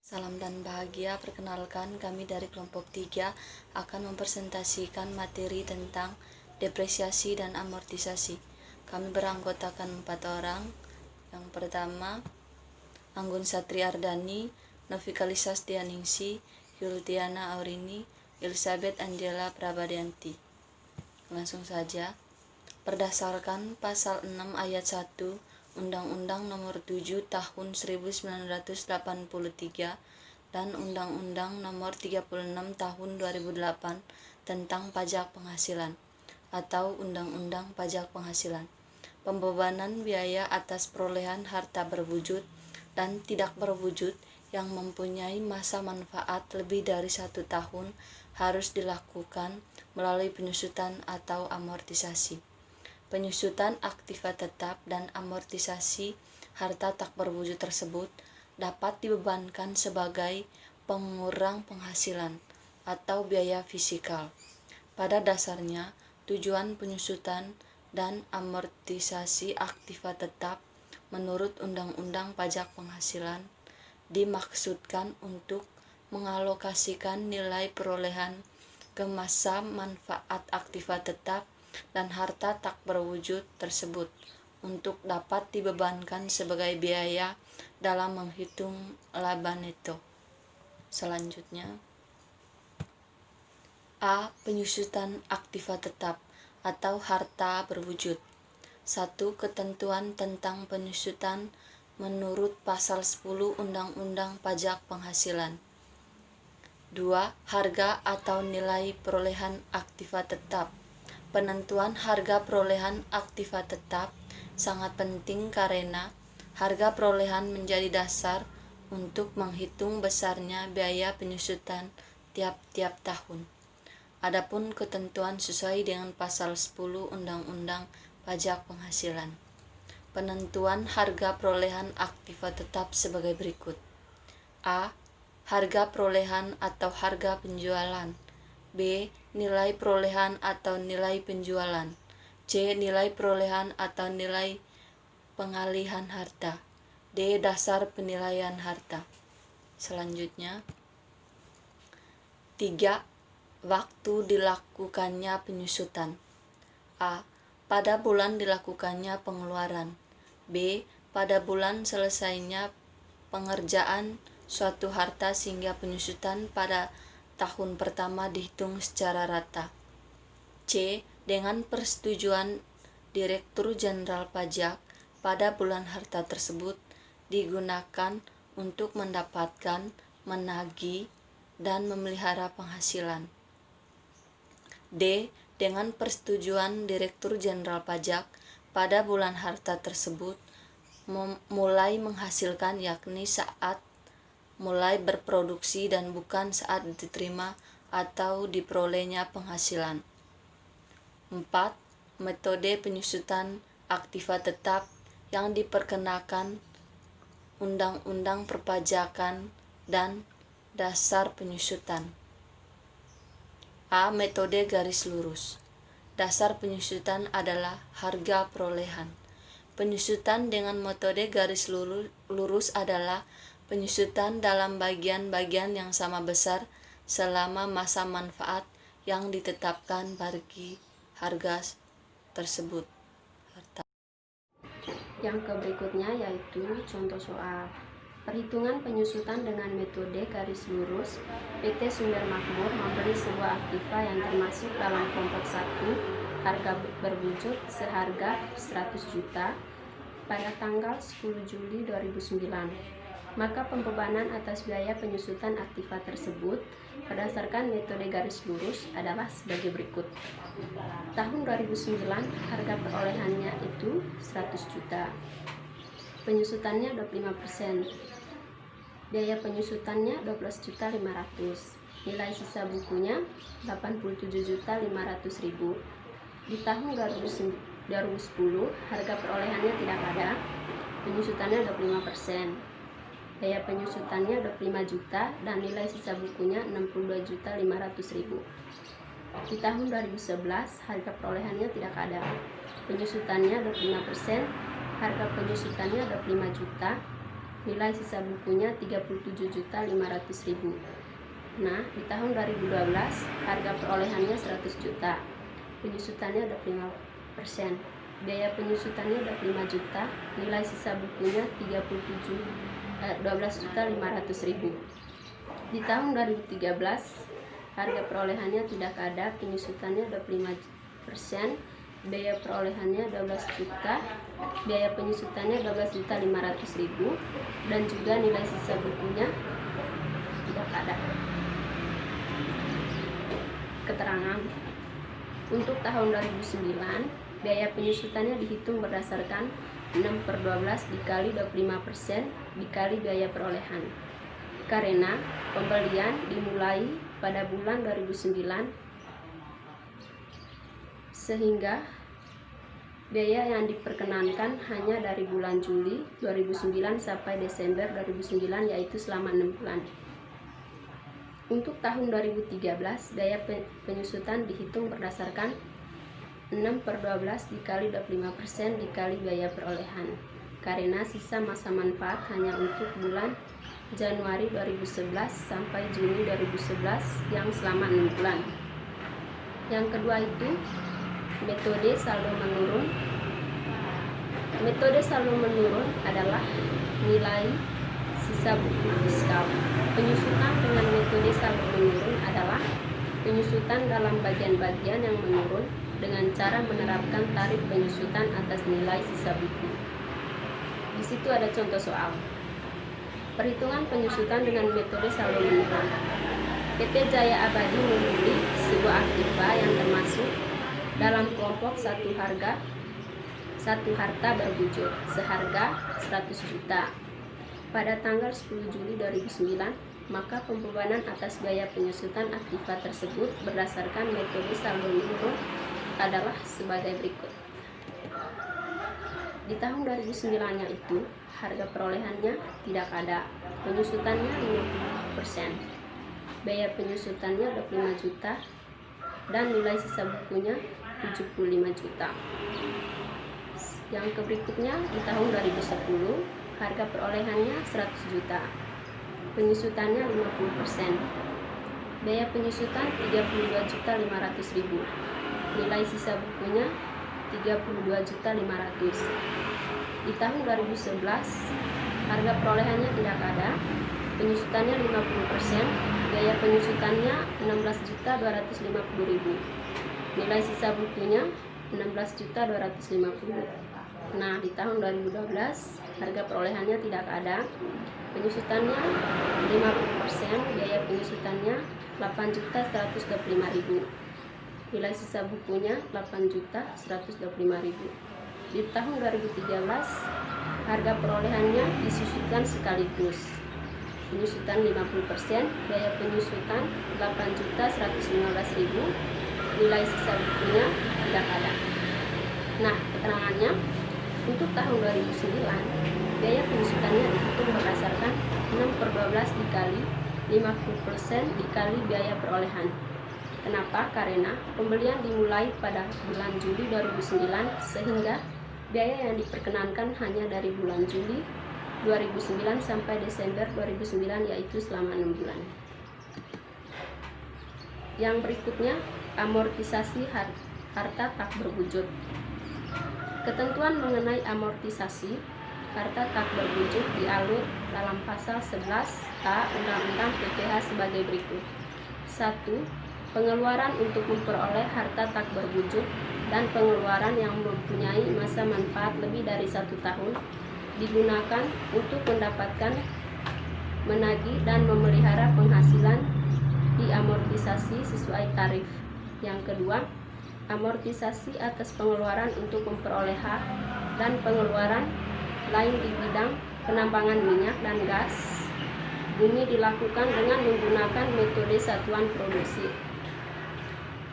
Salam dan bahagia, perkenalkan kami dari kelompok 3 akan mempresentasikan materi tentang depresiasi dan amortisasi. Kami beranggotakan 4 orang. Yang pertama, Anggun Satri Ardani, Novika Lisas Dianingsi, Yultiana Aurini, Elizabeth Angela Prabadianti. Langsung saja. Berdasarkan pasal 6 ayat 1 Undang-Undang Nomor 7 Tahun 1983 dan Undang-Undang Nomor 36 Tahun 2008 tentang pajak penghasilan atau Undang-Undang Pajak Penghasilan, pembebanan biaya atas perolehan harta berwujud dan tidak berwujud yang mempunyai masa manfaat lebih dari 1 tahun harus dilakukan melalui penyusutan atau amortisasi. Penyusutan aktiva tetap dan amortisasi harta tak berwujud tersebut dapat dibebankan sebagai pengurang penghasilan atau biaya fisikal. Pada dasarnya, tujuan penyusutan dan amortisasi aktiva tetap menurut Undang-Undang Pajak Penghasilan dimaksudkan untuk mengalokasikan nilai perolehan ke masa manfaat aktiva tetap dan harta tak berwujud tersebut untuk dapat dibebankan sebagai biaya dalam menghitung laba neto. Selanjutnya, A. Penyusutan aktiva tetap atau harta berwujud. 1. Ketentuan tentang penyusutan menurut pasal 10 Undang-Undang Pajak Penghasilan. 2. Harga atau nilai perolehan aktiva tetap. Penentuan harga perolehan aktiva tetap sangat penting karena harga perolehan menjadi dasar untuk menghitung besarnya biaya penyusutan tiap-tiap tahun. Adapun ketentuan sesuai dengan pasal 10 Undang-Undang Pajak Penghasilan. Penentuan harga perolehan aktiva tetap sebagai berikut. A. Harga perolehan atau harga penjualan. B. Nilai perolehan atau nilai penjualan. C. Nilai perolehan atau nilai pengalihan harta. D. Dasar penilaian harta. Selanjutnya, 3. Waktu dilakukannya penyusutan. A. Pada bulan dilakukannya pengeluaran. B. Pada bulan selesainya pengerjaan suatu harta sehingga penyusutan pada tahun pertama dihitung secara rata. C. Dengan persetujuan Direktur Jenderal Pajak pada bulan harta tersebut digunakan untuk mendapatkan, menagih, dan memelihara penghasilan. D. Dengan persetujuan Direktur Jenderal Pajak pada bulan harta tersebut mulai menghasilkan, yakni saat mulai berproduksi dan bukan saat diterima atau diperolehnya penghasilan. 4. Metode penyusutan aktiva tetap yang diperkenakan Undang-Undang Perpajakan dan Dasar Penyusutan. A. Metode garis lurus. Dasar penyusutan adalah harga perolehan. Penyusutan dengan metode garis lurus adalah penyusutan dalam bagian-bagian yang sama besar selama masa manfaat yang ditetapkan bagi harga tersebut. Yang berikutnya yaitu contoh soal. Perhitungan penyusutan dengan metode garis lurus. PT Sumber Makmur membeli sebuah aktiva yang termasuk dalam kelompok 1, harga berwujud seharga 100 juta pada tanggal 10 Juli 2009. Maka pembebanan atas biaya penyusutan aktiva tersebut berdasarkan metode garis lurus adalah sebagai berikut. Tahun 2009 harga perolehannya itu 100 juta. Penyusutannya 25%. Biaya penyusutannya 12.500.000. Nilai sisa bukunya 87.500.000. Di tahun 2010 harga perolehannya tidak ada. Penyusutannya 25%. Biaya penyusutannya 25 juta dan nilai sisa bukunya 62.500.000. Di tahun 2011 harga perolehannya tidak ada. Penyusutannya 25%, harga penyusutannya 25 juta, nilai sisa bukunya 37.500.000. Nah, di tahun 2012 harga perolehannya 100 juta. Penyusutannya 25%. Biaya penyusutannya 25 juta, nilai sisa bukunya 12.500.000. Di tahun 2013 harga perolehannya tidak ada, penyusutannya 25%, biaya perolehannya 12 juta, biaya penyusutannya 12.500.000, dan juga nilai sisa bukunya tidak ada. Keterangan untuk tahun 2009, biaya penyusutannya dihitung berdasarkan 6/12 dikali 25% dikali biaya perolehan. Karena pembelian dimulai pada bulan 2009, sehingga biaya yang diperkenankan hanya dari bulan Juli 2009 sampai Desember 2009, yaitu selama 6 bulan. Untuk tahun 2013, biaya penyusutan dihitung berdasarkan 6/12 dikali 25% dikali biaya perolehan, karena sisa masa manfaat hanya untuk bulan Januari 2011 sampai Juni 2011 yang selama 6 bulan. Yang kedua itu metode saldo menurun. Metode saldo menurun adalah nilai sisa buku fiskal. Penyusutan dengan metode saldo menurun adalah penyusutan dalam bagian-bagian yang menurun dengan cara menerapkan tarif penyusutan atas nilai sisa buku. Di situ ada contoh soal. Perhitungan penyusutan dengan metode saldo menurun. PT Jaya Abadi membeli sebuah aktiva yang termasuk dalam kelompok satu harta berwujud seharga 100 juta pada tanggal 10 Juli 2009, maka pembebanan atas biaya penyusutan aktiva tersebut berdasarkan metode saldo menurun adalah sebagai berikut. Di tahun 2009-nya itu harga perolehannya tidak ada, penyusutannya 50%, biaya penyusutannya 25 juta, dan nilai sisa bukunya 75 juta. Yang berikutnya di tahun 2010 harga perolehannya 100 juta, penyusutannya 50%, biaya penyusutan 32.500.000, nilai sisa bukunya 32.500. Di tahun 2011 harga perolehannya tidak ada, penyusutannya 50%, biaya penyusutannya 16.250.000, nilai sisa bukunya 16.250. Nah, di tahun 2012 harga perolehannya tidak ada, penyusutannya 50%, biaya penyusutannya 8.125.000, nilai sisa bukunya 8.125.000. Di tahun 2013 harga perolehannya disusutkan sekaligus, penyusutan 50%, biaya penyusutan 8.115.000, nilai sisa bukunya tidak ada. Nah, keterangannya untuk tahun 2009 biaya penyusutannya dihitung berdasarkan 6/12 dikali 50% dikali biaya perolehan. Kenapa? Karena pembelian dimulai pada bulan Juli 2009, sehingga biaya yang diperkenankan hanya dari bulan Juli 2009 sampai Desember 2009, yaitu selama 6 bulan. Yang berikutnya, amortisasi harta tak berwujud. Ketentuan mengenai amortisasi harta tak berwujud diatur dalam pasal 11A Undang-Undang PPh sebagai berikut. 1. Pengeluaran untuk memperoleh harta tak berwujud dan pengeluaran yang mempunyai masa manfaat lebih dari 1 tahun digunakan untuk mendapatkan, menagih, dan memelihara penghasilan diamortisasi sesuai tarif. Yang kedua, amortisasi atas pengeluaran untuk memperoleh hak dan pengeluaran lain di bidang penambangan minyak dan gas bumi dilakukan dengan menggunakan metode satuan produksi.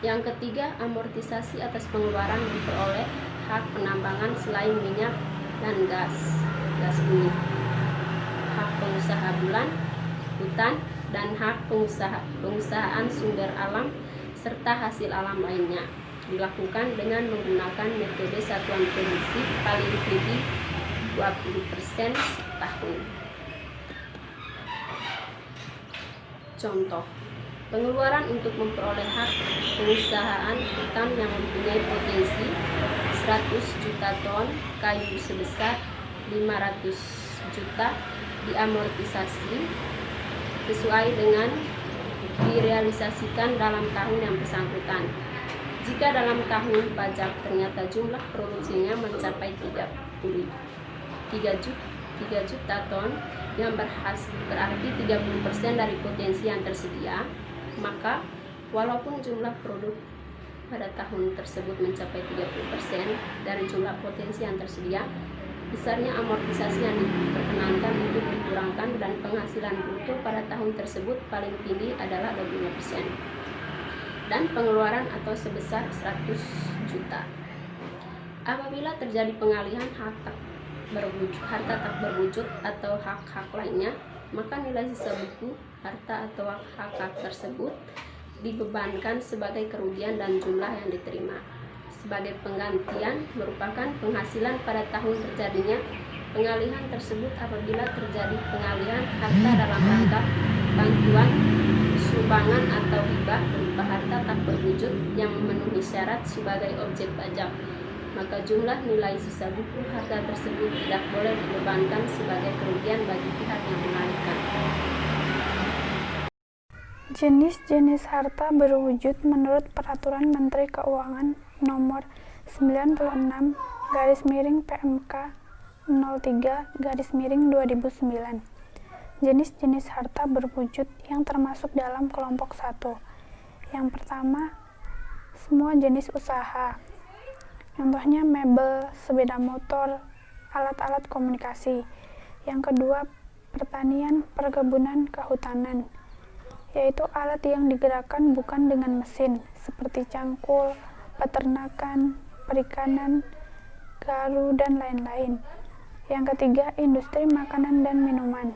Yang ketiga, amortisasi atas pengeluaran diperoleh hak penambangan selain minyak dan gas bumi, hak pengusaha bulan, hutan, dan hak pengusahaan sumber alam serta hasil alam lainnya dilakukan dengan menggunakan metode satuan produksi paling tinggi 20% setahun. Contoh, pengeluaran untuk memperoleh hak pengusahaan hutan yang mempunyai potensi 100 juta ton kayu sebesar 500 juta diamortisasi sesuai dengan direalisasikan dalam tahun yang bersangkutan. Jika dalam tahun pajak ternyata jumlah produksinya mencapai 3 juta ton yang berarti 30% dari potensi yang tersedia, maka walaupun jumlah produk pada tahun tersebut mencapai 30% dari jumlah potensi yang tersedia, besarnya amortisasi yang diperkenankan untuk dikurangkan dan penghasilan bruto pada tahun tersebut paling tinggi adalah 25% dan pengeluaran atau sebesar 100 juta. Apabila terjadi pengalihan harta tak berwujud atau hak-hak lainnya, maka nilai sisa buku harta atau hak-hak tersebut dibebankan sebagai kerugian dan jumlah yang diterima sebagai penggantian merupakan penghasilan pada tahun terjadinya pengalihan tersebut. Apabila terjadi pengalihan harta dalam rangka bantuan, sumbangan atau hibah berupa harta tak berwujud yang memenuhi syarat sebagai objek pajak, maka jumlah nilai sisa buku harta tersebut tidak boleh dibebankan sebagai kerugian bagi pihak yang mengalihkan. Jenis-jenis harta berwujud menurut Peraturan Menteri Keuangan Nomor 96/PMK 03/2009. Jenis-jenis harta berwujud yang termasuk dalam kelompok 1. Yang pertama, semua jenis usaha. Contohnya mebel, sepeda motor, alat-alat komunikasi. Yang kedua, pertanian, perkebunan, kehutanan, yaitu alat yang digerakkan bukan dengan mesin, seperti cangkul, peternakan, perikanan, garu, dan lain-lain. Yang ketiga, industri makanan dan minuman,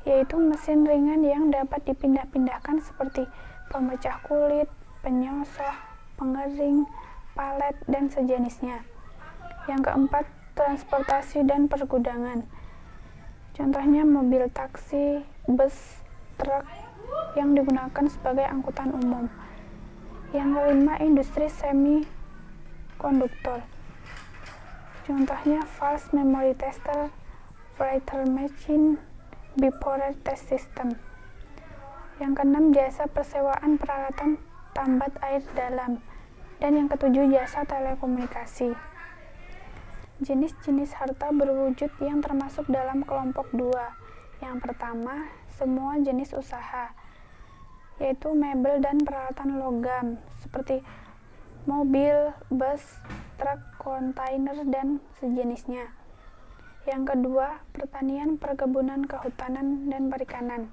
yaitu mesin ringan yang dapat dipindah-pindahkan seperti pemecah kulit, penyosok, pengering, palet, dan sejenisnya. Yang keempat, transportasi dan pergudangan. Contohnya mobil taksi, bus, truk yang digunakan sebagai angkutan umum. Yang kelima, industri semikonduktor. Contohnya flash memory tester, writer machine, bipolar test system. Yang keenam, jasa persewaan peralatan tambat air dalam. Dan yang ketujuh, jasa telekomunikasi. Jenis-jenis harta berwujud yang termasuk dalam kelompok 2. Yang pertama, semua jenis usaha, yaitu mebel dan peralatan logam seperti mobil, bus, truk, kontainer, dan sejenisnya. Yang kedua, pertanian, perkebunan, kehutanan, dan perikanan.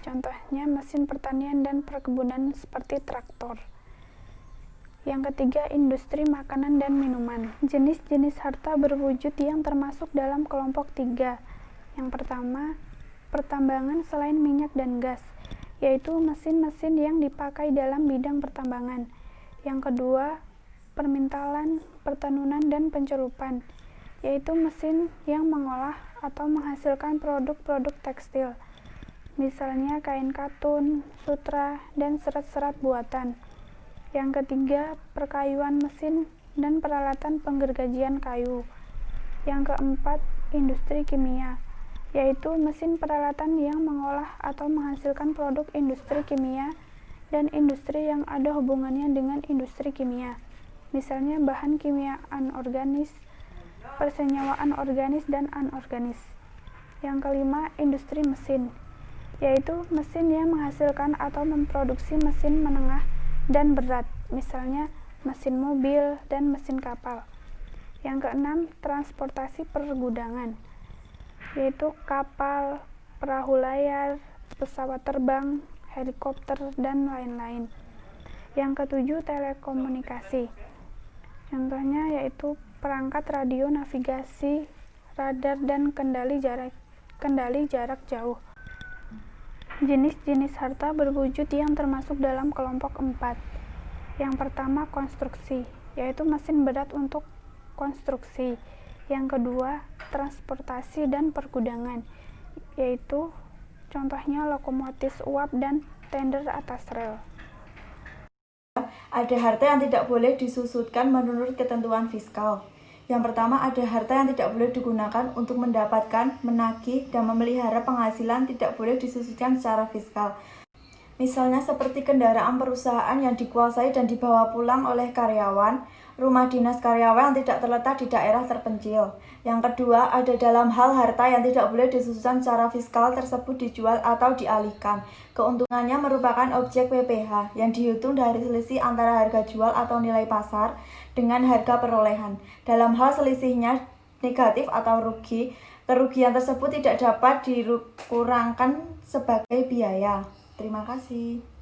Contohnya mesin pertanian dan perkebunan seperti traktor. Yang ketiga, industri makanan dan minuman. Jenis-jenis harta berwujud yang termasuk dalam kelompok 3. Yang pertama, pertambangan selain minyak dan gas, yaitu mesin-mesin yang dipakai dalam bidang pertambangan. Yang kedua, permintalan, pertenunan, dan pencelupan, yaitu mesin yang mengolah atau menghasilkan produk-produk tekstil, misalnya kain katun, sutra, dan serat-serat buatan. Yang ketiga, perkayuan mesin dan peralatan penggergajian kayu. Yang keempat, industri kimia, yaitu mesin peralatan yang mengolah atau menghasilkan produk industri kimia dan industri yang ada hubungannya dengan industri kimia, misalnya bahan kimia anorganis, persenyawaan organis dan anorganis. Yang kelima, industri mesin, yaitu mesin yang menghasilkan atau memproduksi mesin menengah dan berat, misalnya mesin mobil dan mesin kapal. Yang keenam, transportasi pergudangan, yaitu kapal, perahu layar, pesawat terbang, helikopter, dan lain-lain. Yang ketujuh, telekomunikasi. Contohnya yaitu perangkat radio, navigasi, radar, dan kendali jarak jauh. Jenis-jenis harta berwujud yang termasuk dalam kelompok 4. Yang pertama, konstruksi, yaitu mesin berat untuk konstruksi. Yang kedua, transportasi dan pergudangan, yaitu contohnya lokomotif uap dan tender atas rel. Ada harta yang tidak boleh disusutkan menurut ketentuan fiskal. Yang pertama, ada harta yang tidak boleh digunakan untuk mendapatkan, menagih, dan memelihara penghasilan tidak boleh disusutkan secara fiskal. Misalnya seperti kendaraan perusahaan yang dikuasai dan dibawa pulang oleh karyawan, rumah dinas karyawan yang tidak terletak di daerah terpencil. Yang kedua, ada dalam hal harta yang tidak boleh disusutkan secara fiskal tersebut dijual atau dialihkan. Keuntungannya merupakan objek PPh yang dihitung dari selisih antara harga jual atau nilai pasar dengan harga perolehan. Dalam hal selisihnya negatif atau rugi, kerugian tersebut tidak dapat dikurangkan sebagai biaya. Terima kasih.